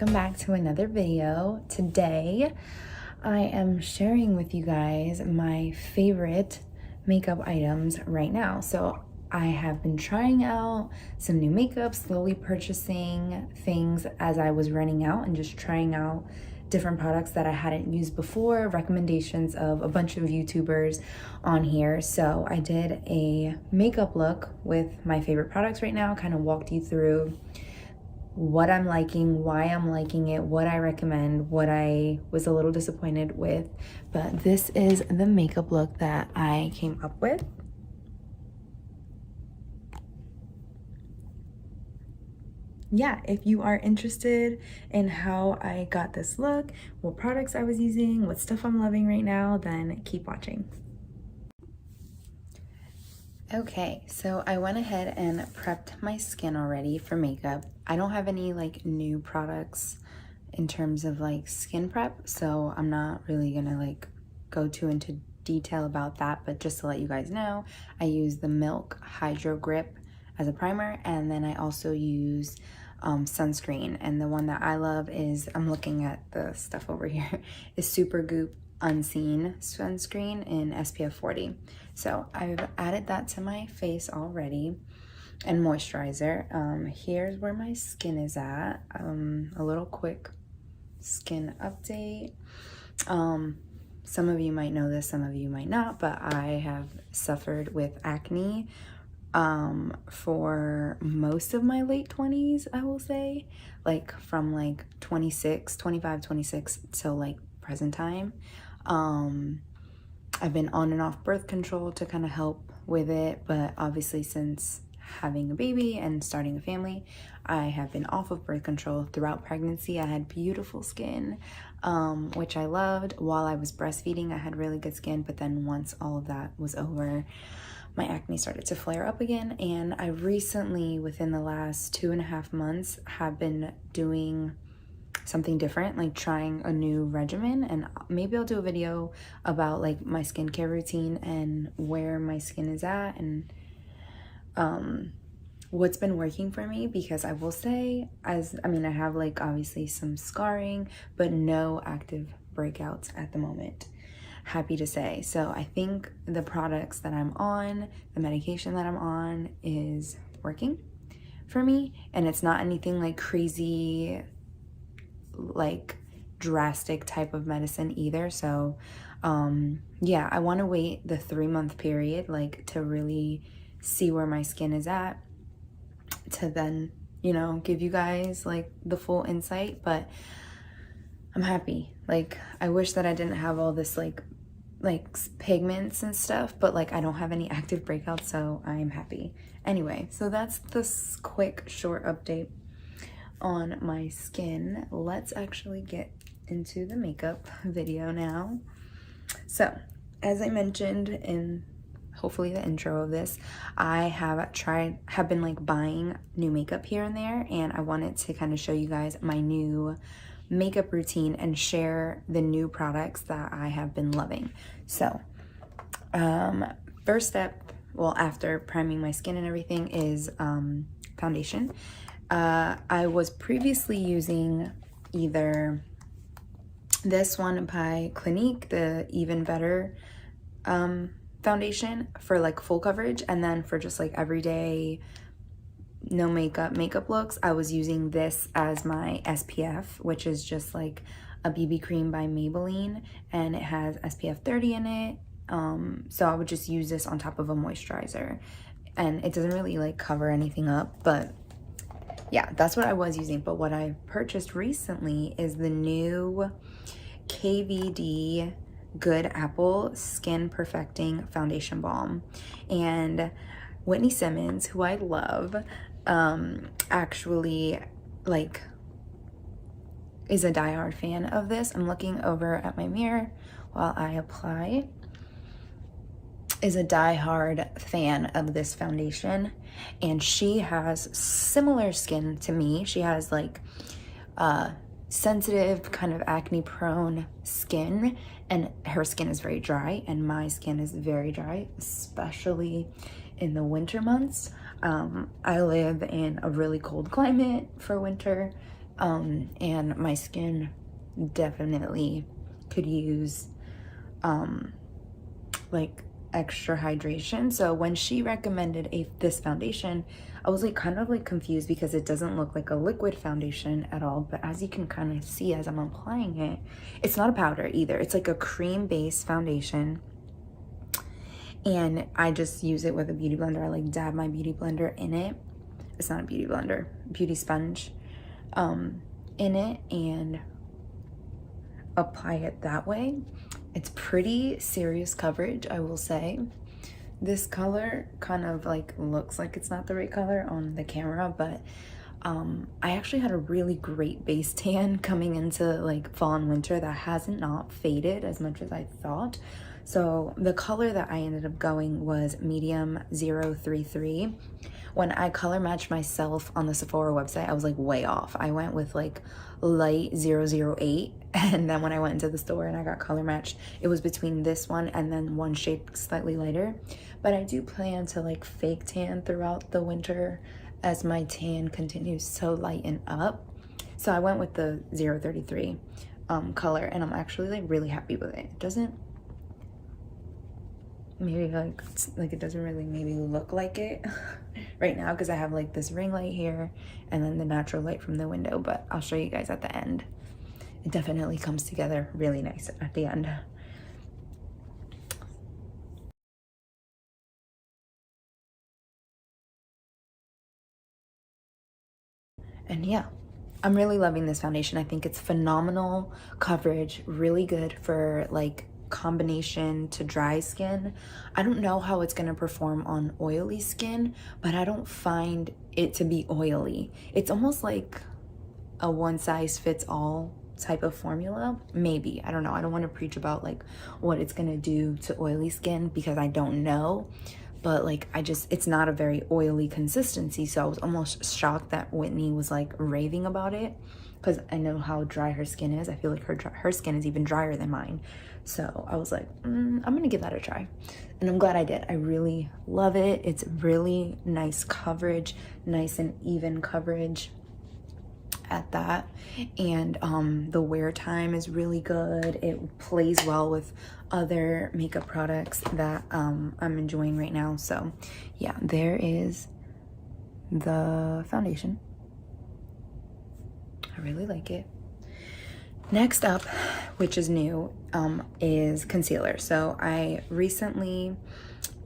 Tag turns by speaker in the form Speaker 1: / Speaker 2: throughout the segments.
Speaker 1: welcome back to another video. Today I am sharing with you guys my favorite makeup items right now. So I have been trying out some new makeup, slowly purchasing things as I was running out and just trying out different products that I hadn't used before, recommendations of a bunch of YouTubers on here. So I did a makeup look with my favorite products right now, kind of walked you through what I'm liking, why I'm liking it, what I recommend, what I was a little disappointed with. But this is the makeup look that I came up with. Yeah, if you are interested in how I got this look, what products I was using, what stuff I'm loving right now, then keep watching. Okay, so I went ahead and prepped my skin already for makeup. I don't have any like new products in terms of like skin prep, so I'm not really gonna like go too into detail about that, but just to let you guys know, I use the Milk Hydro Grip as a primer, and then I also use sunscreen, and the one that I love is, I'm looking at the stuff over here, is Supergoop Unseen sunscreen in SPF 40. So I've added that to my face already, and moisturizer. Here's where my skin is at. A little quick skin update. Some of you might know this, some of you might not, but I have suffered with acne for most of my late 20s, I will say, like from like 25, 26 till like present time. I've been on and off birth control to kind of help with it, but obviously since having a baby and starting a family, I have been off of birth control throughout pregnancy. I had beautiful skin, which I loved. While I was breastfeeding, I had really good skin, but then once all of that was over, my acne started to flare up again. And I recently, within the last 2.5 months, have been doing something different, like trying a new regimen, and maybe I'll do a video about like my skincare routine and where my skin is at and what's been working for me, because I will say, I have like obviously some scarring, but no active breakouts at the moment, happy to say. So I think the products that I'm on, the medication that I'm on, is working for me, and it's not anything like crazy, like drastic type of medicine either. So yeah, I want to wait the 3-month period, like to really see where my skin is at, to then, you know, give you guys like the full insight. But I'm happy. Like, I wish that I didn't have all this like pigments and stuff, but like I don't have any active breakouts, so I'm happy. Anyway, so that's this quick short update on my skin. Let's actually get into the makeup video now. So as I mentioned in hopefully the intro of this, I have been like buying new makeup here and there, and I wanted to kind of show you guys my new makeup routine and share the new products that I have been loving. So first step, well, after priming my skin and everything, is foundation. I was previously using either this one by Clinique, the Even Better foundation for like full coverage, and then for just like everyday no makeup looks, I was using this as my SPF, which is just like a BB cream by Maybelline, and it has SPF 30 in it. So I would just use this on top of a moisturizer, and it doesn't really like cover anything up, but yeah, that's what I was using. But what I purchased recently is the new KVD Good Apple Skin Perfecting Foundation Balm. And Whitney Simmons, who I love, actually like is a diehard fan of this. I'm looking over at my mirror while I apply. Is a diehard fan of this foundation, and she has similar skin to me. She has like sensitive, kind of acne prone skin, and her skin is very dry, and my skin is very dry, especially in the winter months. I live in a really cold climate for winter, And my skin definitely could use like extra hydration. So when she recommended this foundation, I was like kind of like confused because it doesn't look like a liquid foundation at all. But as you can kind of see as I'm applying it, it's not a powder either. It's like a cream based foundation. And I just use it with a beauty blender. I like dab my beauty blender in it. It's not a beauty blender, beauty sponge in it, and apply it that way. It's pretty serious coverage, I will say. This color kind of like looks like it's not the right color on the camera, but I actually had a really great base tan coming into like fall and winter that hasn't not faded as much as I thought. So the color that I ended up going was medium 033. When I color matched myself on the Sephora website, I was like way off. I went with like light 008, and then when I went into the store and I got color matched, it was between this one and then one shade slightly lighter. But I do plan to like fake tan throughout the winter as my tan continues to lighten up. So I went with the 033 color, and I'm actually like really happy with it. It doesn't maybe like it doesn't really maybe look like it right now because I have like this ring light here and then the natural light from the window, but I'll show you guys at the end. It definitely comes together really nice at the end. And yeah, I'm really loving this foundation. I think it's phenomenal coverage, really good for like combination to dry skin. I don't know how it's going to perform on oily skin, but I don't find it to be oily. It's almost like a one size fits all type of formula. Maybe, I don't know. I don't want to preach about like what it's going to do to oily skin because I don't know. But like it's not a very oily consistency. So I was almost shocked that Whitney was like raving about it because I know how dry her skin is. I feel like her skin is even drier than mine. So I was like, I'm gonna give that a try. And I'm glad I did. I really love it. It's really nice coverage, nice and even coverage at that. And the wear time is really good. It plays well with other makeup products that I'm enjoying right now. So yeah, there is the foundation. I really like it. Next up, which is new, is concealer. So I recently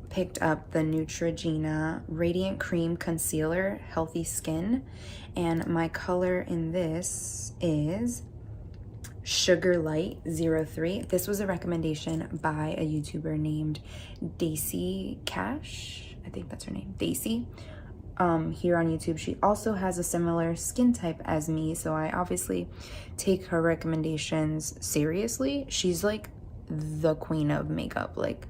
Speaker 1: picked up the Neutrogena Radiant Cream Concealer Healthy Skin, and my color in this is Sugar Light 03. This was a recommendation by a YouTuber named Daisy Cash. I think that's her name, Daisy. Here on YouTube. She also has a similar skin type as me, so I obviously take her recommendations seriously. She's like the queen of makeup, like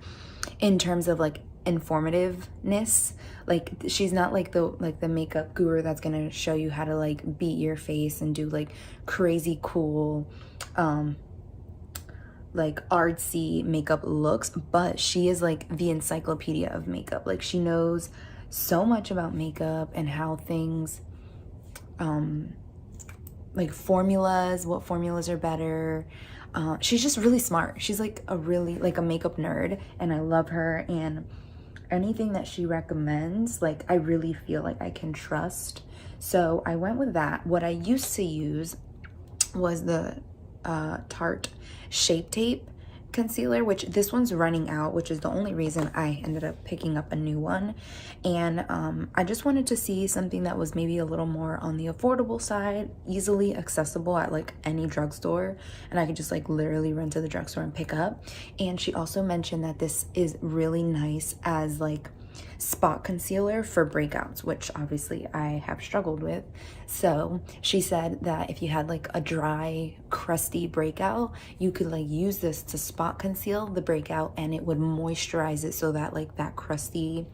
Speaker 1: in terms of like informativeness. Like she's not like the makeup guru that's gonna show you how to like beat your face and do like crazy cool like artsy makeup looks, but she is like the encyclopedia of makeup. Like she knows so much about makeup and how things like formulas, what formulas are better. She's just really smart. She's like a really like a makeup nerd, and I love her. And anything that she recommends, like I really feel like I can trust. So I went with that. What I used to use was the Tarte Shape Tape concealer, which this one's running out, which is the only reason I ended up picking up a new one. And I just wanted to see something that was maybe a little more on the affordable side, easily accessible at like any drugstore, and I could just like literally run to the drugstore and pick up. And she also mentioned that this is really nice as like spot concealer for breakouts, which obviously I have struggled with. So she said that if you had like a dry, crusty breakout, you could like use this to spot conceal the breakout, and it would moisturize it so that like that crusty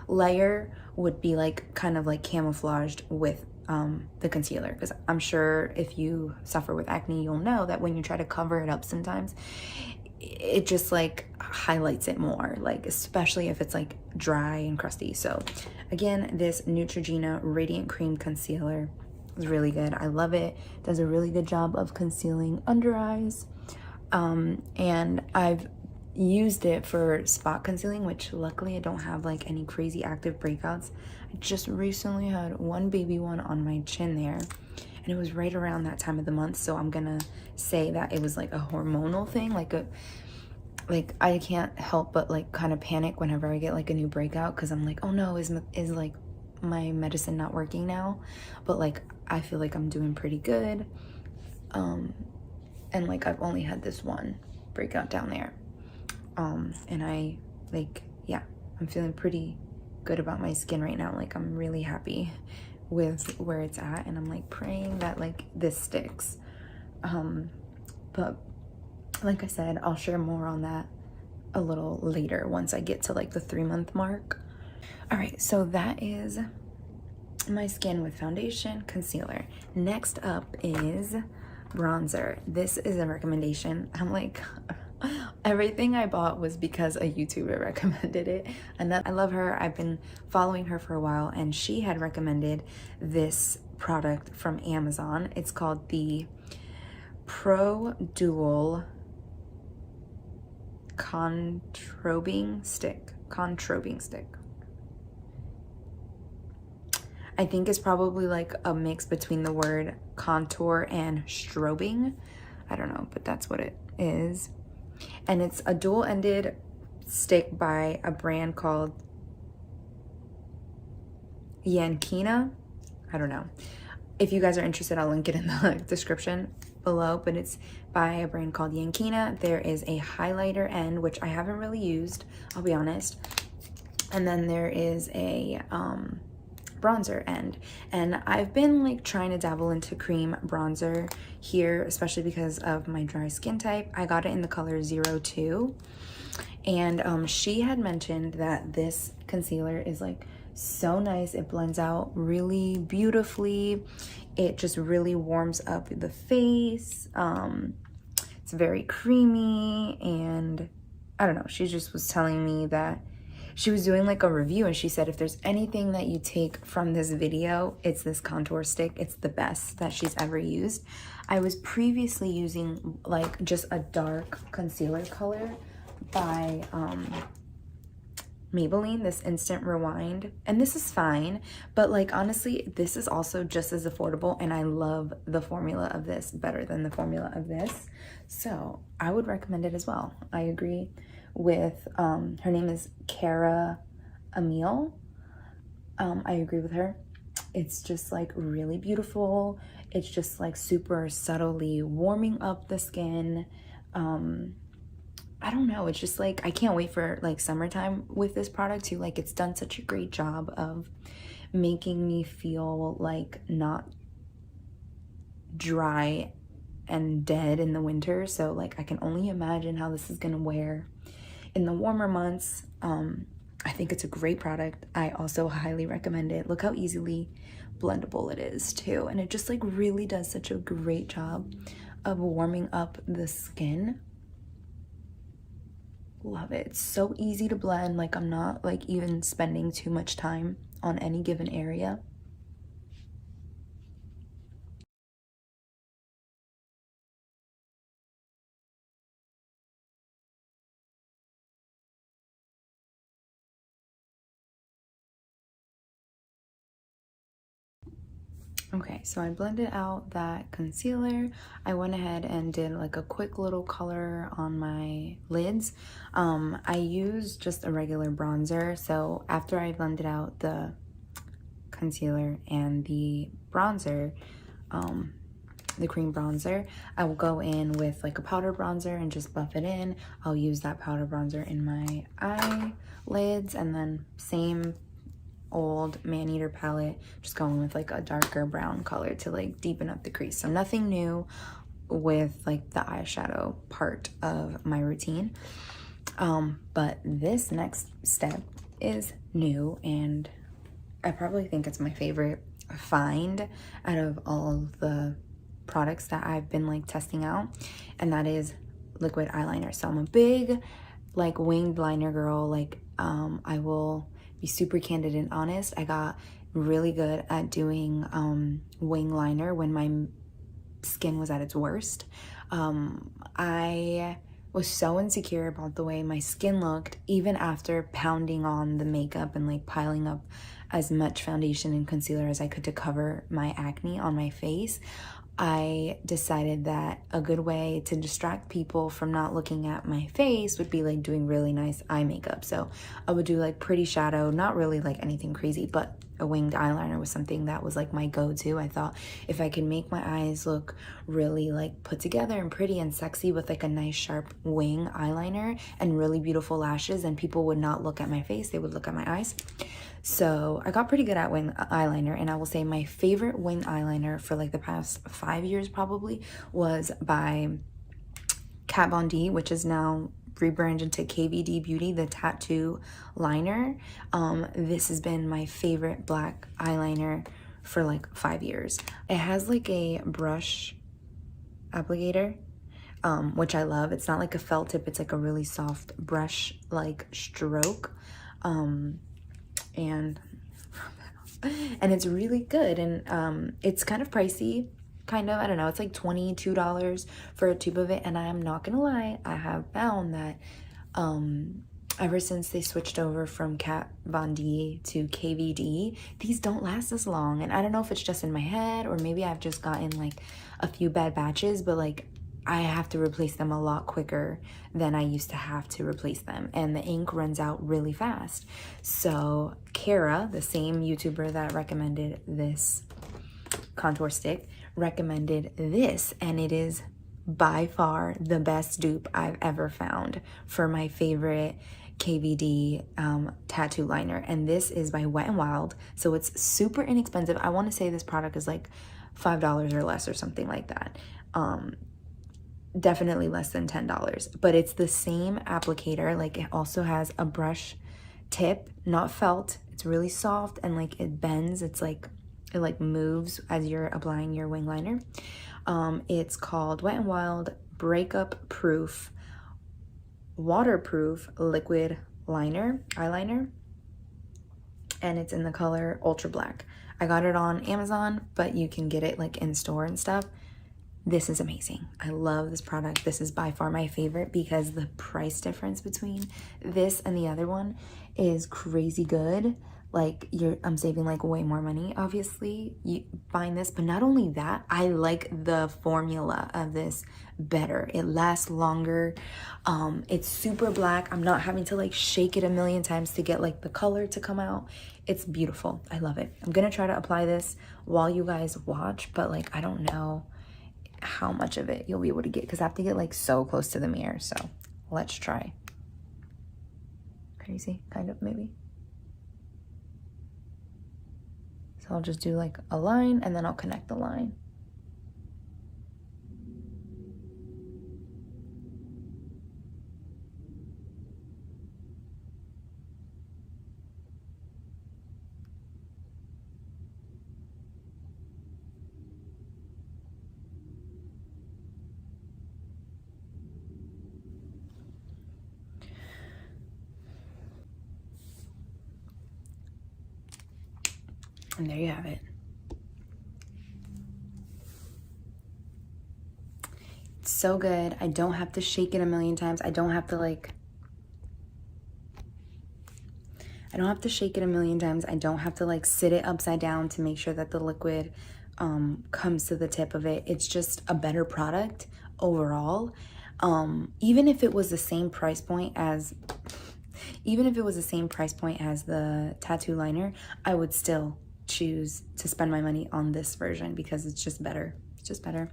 Speaker 1: layer would be like kind of like camouflaged with the concealer. Because I'm sure if you suffer with acne, you'll know that when you try to cover it up sometimes, it just like highlights it more, like especially if it's like dry and crusty. So again, this Neutrogena Radiant Cream Concealer It's really good. I love it. Does a really good job of concealing under eyes. And I've used it for spot concealing, which luckily I don't have like any crazy active breakouts. I just recently had one baby one on my chin there, and it was right around that time of the month, so I'm gonna say that it was like a hormonal thing, like I can't help but like kind of panic whenever I get like a new breakout, because I'm like, oh no, is like my medicine not working now? But like I feel like I'm doing pretty good, and like I've only had this one breakout down there, and I like, yeah, I'm feeling pretty good about my skin right now. Like I'm really happy with where it's at, and I'm like praying that like this sticks. But like I said, I'll share more on that a little later once I get to like the 3-month mark. All right, so that is my skin with foundation, concealer. Next up is bronzer. This is a recommendation. I'm like, everything I bought was because a YouTuber recommended it, and that I love her. I've been following her for a while, and she had recommended this product from Amazon. It's called the Pro Dual Controbing Stick. I think it's probably like a mix between the word contour and strobing. I don't know, but that's what it is. And it's a dual-ended stick by a brand called Yankina. I don't know. If you guys are interested, I'll link it in the description below, but it's by a brand called Yankina. There is a highlighter end, which I haven't really used, I'll be honest. And then there is a bronzer end, and I've been like trying to dabble into cream bronzer here, especially because of my dry skin type. I got it in the color 02, and she had mentioned that this concealer is like so nice. It blends out really beautifully. It just really warms up the face. It's very creamy, and I don't know, she just was telling me that she was doing like a review, and she said if there's anything that you take from this video, it's this contour stick. It's the best that she's ever used. I was previously using like just a dark concealer color by Maybelline, this Instant Rewind, and this is fine, but like honestly this is also just as affordable, and I love the formula of this better than the formula of this, so I would recommend it as well. I agree with her name is Cara Emile. I agree with her. It's just like really beautiful. It's just like super subtly warming up the skin. I don't know, it's just like I can't wait for like summertime with this product too. Like it's done such a great job of making me feel like not dry and dead in the winter, so like I can only imagine how this is gonna wear in the warmer months. I think it's a great product. I also highly recommend it. Look how easily blendable it is too, and it just like really does such a great job of warming up the skin. Love it. It's so easy to blend. Like I'm not like even spending too much time on any given area. Okay, so I blended out that concealer. I went ahead and did like a quick little color on my lids. I used just a regular bronzer. So after I blended out the concealer and the bronzer, the cream bronzer, I will go in with like a powder bronzer and just buff it in. I'll use that powder bronzer in my eyelids, and then same old Maneater palette, just going with like a darker brown color to like deepen up the crease. So nothing new with like the eyeshadow part of my routine, but this next step is new, and I probably think it's my favorite find out of all of the products that I've been like testing out, and that is liquid eyeliner. So I'm a big like winged liner girl. Like I will be super candid and honest, I got really good at doing wing liner when my skin was at its worst. I was so insecure about the way my skin looked, even after pounding on the makeup and like piling up as much foundation and concealer as I could to cover my acne on my face. I decided that a good way to distract people from not looking at my face would be like doing really nice eye makeup. So I would do like pretty shadow, not really like anything crazy, but a winged eyeliner was something that was like my go-to. I thought if I could make my eyes look really like put together and pretty and sexy with like a nice sharp wing eyeliner and really beautiful lashes, then people would not look at my face, they would look at my eyes. So I got pretty good at wing eyeliner, and I will say my favorite wing eyeliner for like the past 5 years probably was by Kat Von D, which is now rebranded to KVD Beauty, the tattoo liner. This has been my favorite black eyeliner for like 5 years. It has like a brush applicator, which I love. It's not like a felt tip, it's like a really soft brush like stroke. And it's really good, and it's kind of pricey, kind of, I don't know, it's like $22 for a tube of it. And I'm not gonna lie, I have found that ever since they switched over from Kat Von D to KVD, these don't last as long. And I don't know if it's just in my head, or maybe I've just gotten like a few bad batches, but like I have to replace them a lot quicker than I used to have to replace them, and the ink runs out really fast. So Kara, the same YouTuber that recommended this contour stick, recommended this, and it is by far the best dupe I've ever found for my favorite KVD tattoo liner. And this is by Wet n Wild, so it's super inexpensive. I want to say this product is like $5 or less or something like that. Definitely less than $10, but it's the same applicator. Like it also has a brush tip, not felt. It's really soft and like it bends. It's like it like moves as you're applying your wing liner. It's called Wet n Wild Breakup Proof Waterproof Liquid Eyeliner, and it's in the color Ultra Black. I got it on Amazon, but you can get it like in store and stuff. This is amazing. I love this product. This is by far my favorite because the price difference between this and the other one is crazy good. Like I'm saving like way more money, obviously, buying this. But not only that, I like the formula of this better. It lasts longer. It's super black. I'm not having to like shake it a million times to get like the color to come out. It's beautiful. I love it. I'm gonna try to apply this while you guys watch, but like I don't know how much of it you'll be able to get because I have to get like so close to the mirror. So let's try. Crazy, kind of, maybe. So I'll just do like a line and then I'll connect the line. And there you have it. It's so good. I don't have to shake it a million times. I don't have to shake it a million times. I don't have to like sit it upside down to make sure that the liquid comes to the tip of it. It's just a better product overall. Even if it was the same price point as the tattoo liner, I would still choose to spend my money on this version because it's just better. It's just better.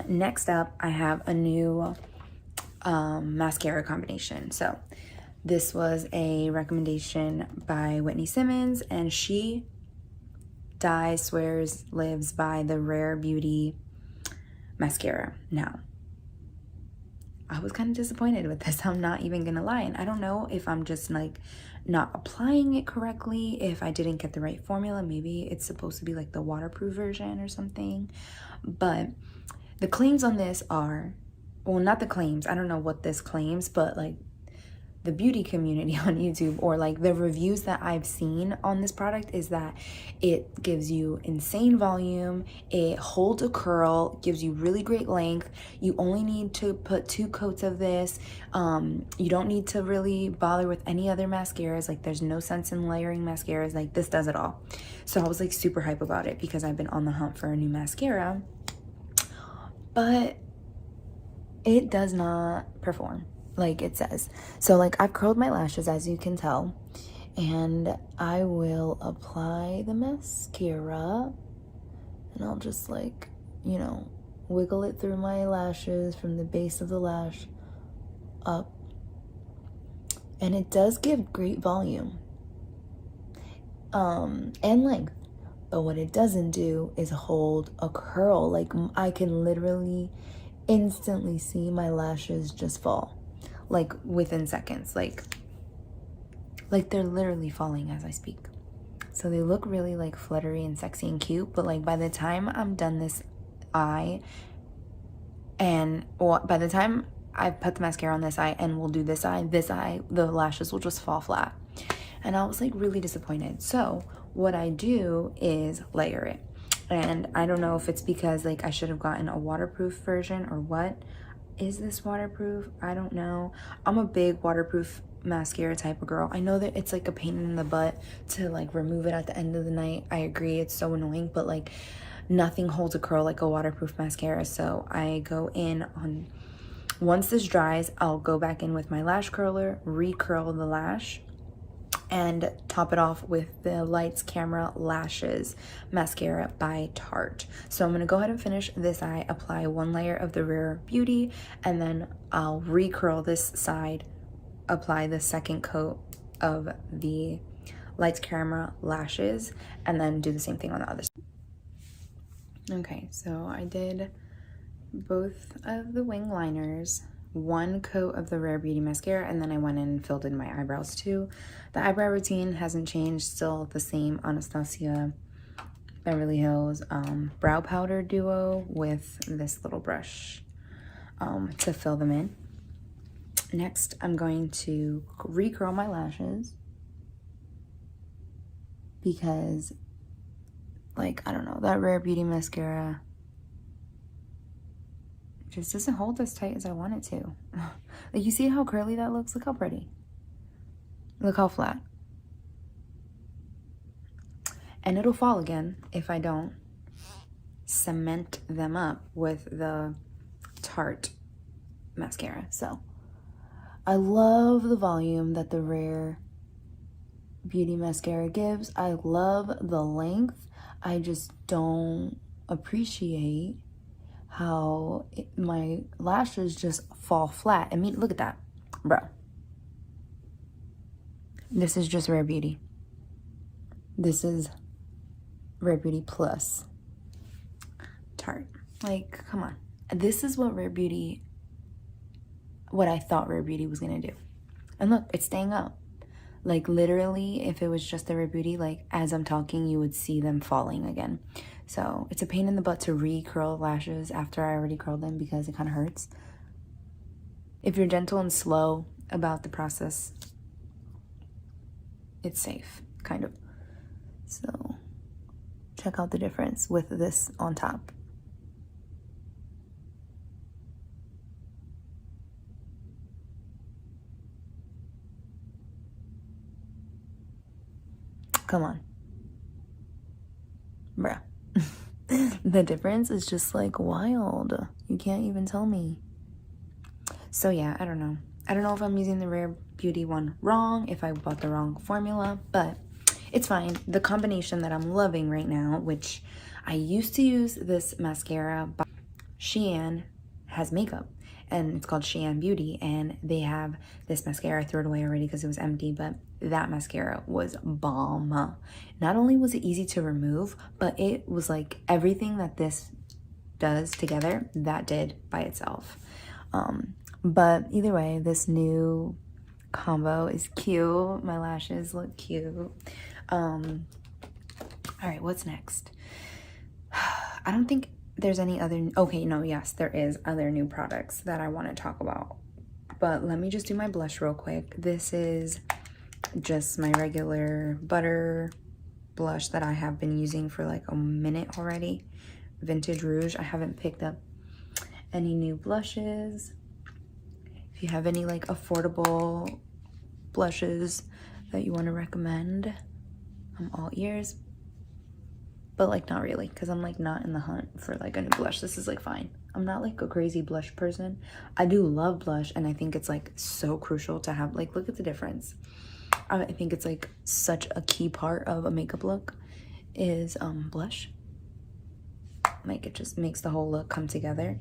Speaker 1: Next up, I have a new mascara combination. So this was a recommendation by Whitney Simmons, and she dies, swears, lives by the Rare Beauty mascara. Now, I was kind of disappointed with this. I'm not even gonna lie. And I don't know if I'm just like not applying it correctly, if I didn't get the right formula. Maybe it's supposed to be like the waterproof version or something. But the claims on this are, well, not the claims. I don't know what this claims, but like the beauty community on YouTube, or like the reviews that I've seen on this product, is that it gives you insane volume, it holds a curl, gives you really great length. You only need to put 2 coats of this. You don't need to really bother with any other mascaras. Like there's no sense in layering mascaras. Like this does it all. So I was like super hype about it because I've been on the hunt for a new mascara, but it does not perform like it says. So like I've curled my lashes, as you can tell, and I will apply the mascara, and I'll just like, you know, wiggle it through my lashes from the base of the lash up, and it does give great volume and length, but what it doesn't do is hold a curl. Like I can literally instantly see my lashes just fall, like within seconds, like they're literally falling as I speak. So they look really like fluttery and sexy and cute, but like by the time I'm done this eye, and by the time I put the mascara on this eye and we'll do this eye, the lashes will just fall flat. And I was like really disappointed. So what I do is layer it. And I don't know if it's because like I should have gotten a waterproof version or what. Is this waterproof? I don't know. I'm a big waterproof mascara type of girl. I know that it's like a pain in the butt to like remove it at the end of the night. I agree, it's so annoying, but like nothing holds a curl like a waterproof mascara. So I go in on, once this dries, I'll go back in with my lash curler, recurl the lash, and top it off with the Lights Camera Lashes mascara by Tarte. So I'm gonna go ahead and finish this eye, apply 1 layer of the Rare Beauty, and then I'll recurl this side, apply the 2nd coat of the Lights Camera Lashes, and then do the same thing on the other side. Okay, so I did both of the wing liners, 1 coat of the Rare Beauty mascara, and then I went in and filled in my eyebrows too. The eyebrow routine hasn't changed, still the same Anastasia Beverly Hills brow powder duo with this little brush to fill them in. Next, I'm going to recurl my lashes because, like, I don't know, that Rare Beauty mascara just doesn't hold as tight as I want it to. Like, you see how curly that looks? Look how pretty. Look how flat. And it'll fall again if I don't cement them up with the Tarte mascara. So I love the volume that the Rare Beauty mascara gives. I love the length. I just don't appreciate how my lashes just fall flat. I mean, look at that, bro. This is just Rare Beauty. This is Rare Beauty plus Tarte. Like, come on. This is what Rare Beauty, what I thought Rare Beauty was gonna do. And look, it's staying up. Like, literally, if it was just the Rare Beauty, like, as I'm talking, you would see them falling again. So it's a pain in the butt to re-curl lashes after I already curled them because it kind of hurts. If you're gentle and slow about the process, it's safe, kind of. So check out the difference with this on top. Come on. Bruh. The difference is just like wild. You can't even tell me. So yeah, I don't know. I don't know if I'm using the Rare Beauty one wrong, if I bought the wrong formula, but it's fine. The combination that I'm loving right now, which I used to use this mascara by Shein, has makeup, and it's called Shein Beauty, and they have this mascara. I threw it away already because it was empty, but that mascara was bomb. Not only was it easy to remove, but it was like everything that this does together, that did by itself. But either way, this new combo is cute. My lashes look cute. All right, what's next? I don't think there's any other, okay, no, yes, there is other new products that I want to talk about. But let me just do my blush real quick. This is just my regular butter blush that I have been using for like a minute already. Vintage Rouge. I haven't picked up any new blushes. If you have any like affordable blushes that you want to recommend, I'm all ears. But like not really, because I'm like not in the hunt for like a new blush. This is like fine. I'm not like a crazy blush person. I do love blush, and I think it's like so crucial to have, like, look at the difference. I think it's like such a key part of a makeup look is blush. Like it just makes the whole look come together.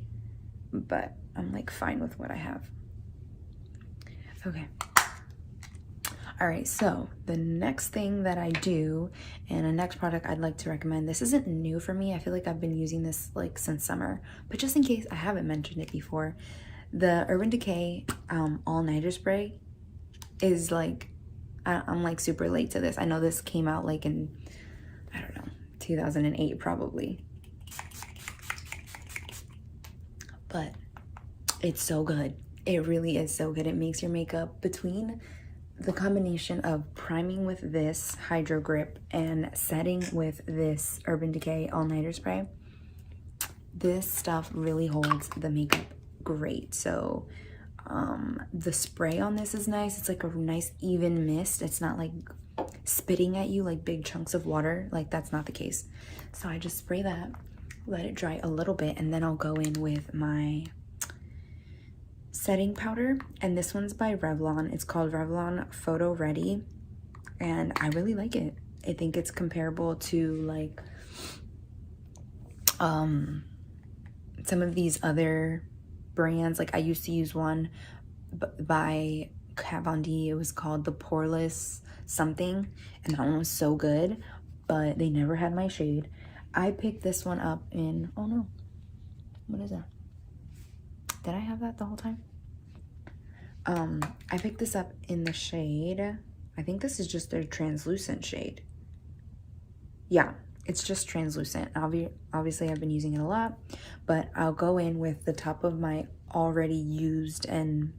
Speaker 1: But I'm like fine with what I have. Okay. All right, so the next thing that I do, and a next product I'd like to recommend, this isn't new for me. I feel like I've been using this like since summer, but just in case I haven't mentioned it before, the Urban Decay All-Nighter Spray is like, I'm like super late to this. I know this came out like in, I don't know, 2008 probably. But it's so good. It really is so good. It makes your makeup, between the combination of priming with this Hydro Grip and setting with this Urban Decay All-Nighter Spray, this stuff really holds the makeup great. So the spray on this is nice. It's like a nice even mist. It's not like spitting at you like big chunks of water. Like that's not the case. So I just spray that, let it dry a little bit, and then I'll go in with my setting powder, and this one's by Revlon. It's called Revlon Photo Ready, and I really like it. I think it's comparable to like some of these other brands. Like I used to use one by Kat Von D. It was called the Poreless something, and that one was so good, but they never had my shade. I picked this one up in, oh no, what is that? Did I have that the whole time? I picked this up in the shade, I think this is just their translucent shade. Yeah, it's just translucent. Obviously I've been using it a lot, but I'll go in with the top of my already used and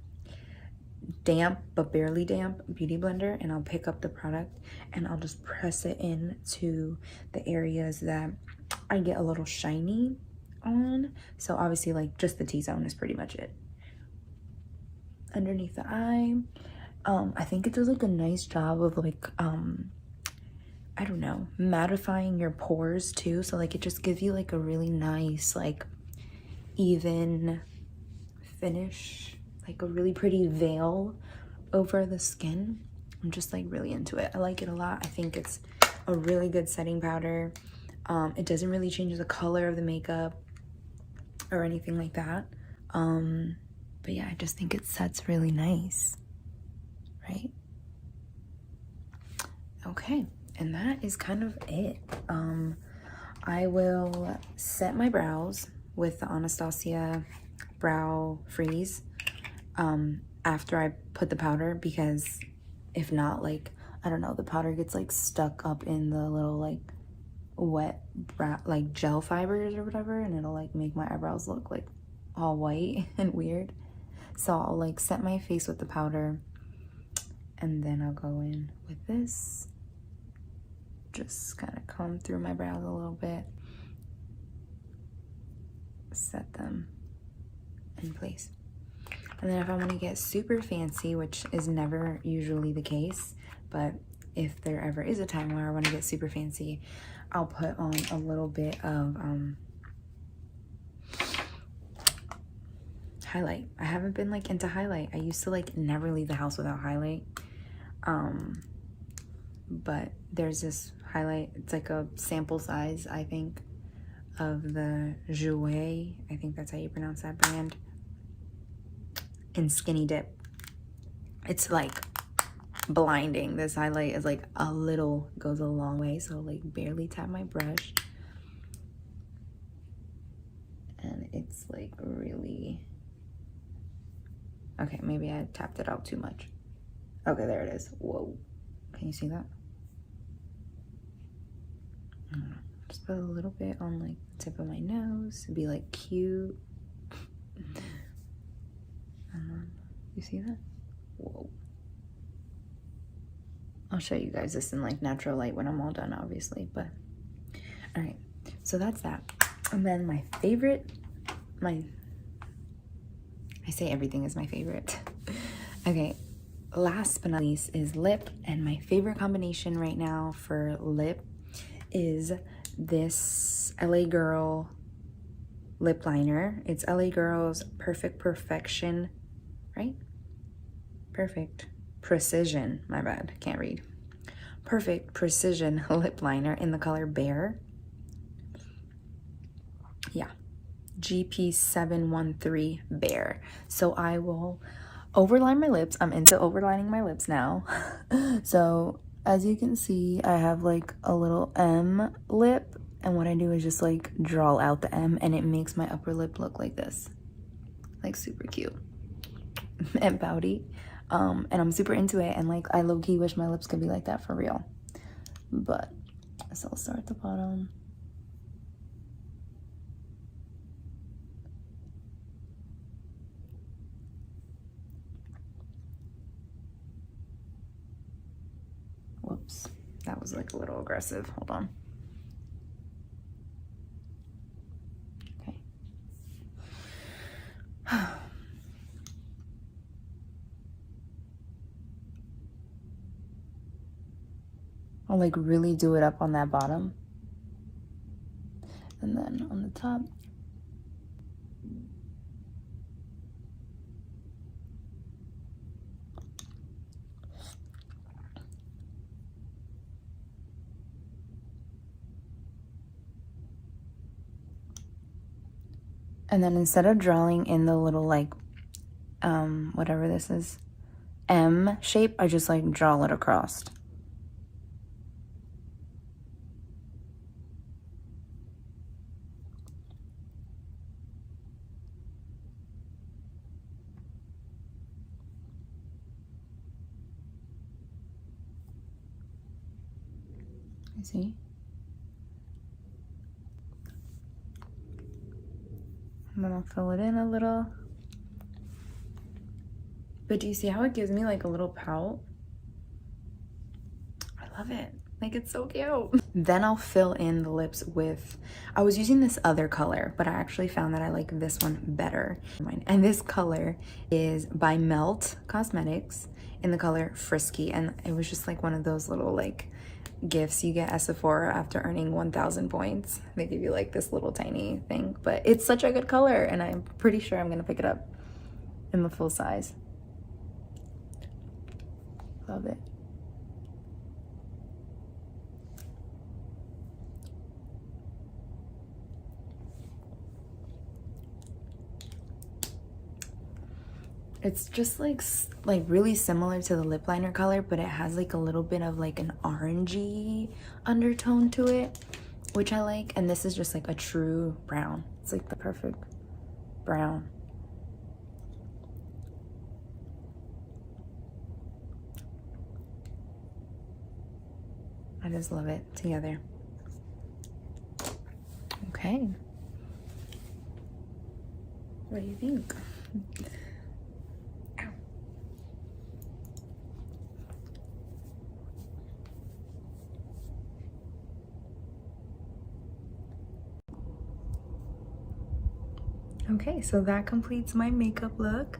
Speaker 1: damp but barely damp beauty blender, and I'll pick up the product and I'll just press it into the areas that I get a little shiny on. So obviously like just the T-zone is pretty much it. Underneath the eye, I think it does like a nice job of like I don't know, mattifying your pores too. So like it just gives you like a really nice like even finish, like a really pretty veil over the skin. I'm just like really into it. I like it a lot. I think it's a really good setting powder. It doesn't really change the color of the makeup or anything like that. But yeah, I just think it sets really nice, right? Okay, and that is kind of it. I will set my brows with the Anastasia Brow Freeze after I put the powder, because if not, like, I don't know, the powder gets like stuck up in the little like wet brow, like gel fibers or whatever, and it'll like make my eyebrows look like all white and weird. So I'll like set my face with the powder, and then I'll go in with this, just kind of comb through my brows a little bit, set them in place. And then if I want to get super fancy, which is never usually the case, but if there ever is a time where I want to get super fancy, I'll put on a little bit of highlight. I haven't been like into highlight. I used to like never leave the house without highlight. But there's this highlight, it's like a sample size, I think, of the Jouer, I think that's how you pronounce that brand, in Skinny Dip. It's like blinding. This highlight is like a little, goes a long way. So like barely tap my brush, and it's like really, okay, maybe I tapped it out too much. Okay, there it is. Whoa, can you see that? I don't know. Just put a little bit on like the tip of my nose to be like cute. You see that? Whoa. I'll show you guys this in like natural light when I'm all done, obviously, but all right, so that's that. And then my favorite, I say everything is my favorite. Okay, last but not least is lip, and my favorite combination right now for lip is this LA Girl lip liner. It's LA Girl's Perfect Perfection, right? Perfect Precision, my bad, can't read. Perfect Precision lip liner in the color Bear. Yeah, GP713 Bear. So I will overline my lips. I'm into overlining my lips now. So as you can see, I have like a little M lip, and what I do is just like draw out the M, and it makes my upper lip look like this, like super cute and pouty. And I'm super into it, and like I low-key wish my lips could be like that for real. But so I'll start at the bottom. Whoops, that was like a little aggressive. Hold on. Okay. I'll like really do it up on that bottom. And then on the top. And then instead of drawing in the little like, whatever this is, M shape, I just like draw it across. You see? I'm gonna fill it in a little. But do you see how it gives me like a little pout? I love it. Like, it's so cute. Then I'll fill in the lips with, I was using this other color, but I actually found that I like this one better. And this color is by Melt Cosmetics in the color Frisky. And it was just like one of those little like gifts you get at Sephora after earning 1,000 points. They give you like this little tiny thing, but it's such a good color, and I'm pretty sure I'm gonna pick it up in the full size. Love it. It's just like really similar to the lip liner color, but it has like a little bit of like an orangey undertone to it, which I like. And this is just like a true brown. It's like the perfect brown. I just love it together. Okay. What do you think? Okay, so that completes my makeup look.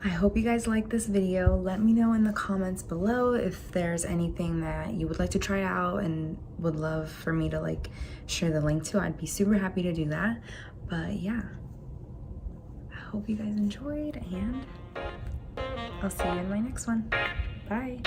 Speaker 1: I hope you guys like this video. Let me know in the comments below if there's anything that you would like to try out and would love for me to like share the link to. I'd be super happy to do that. But yeah, I hope you guys enjoyed, and I'll see you in my next one. Bye.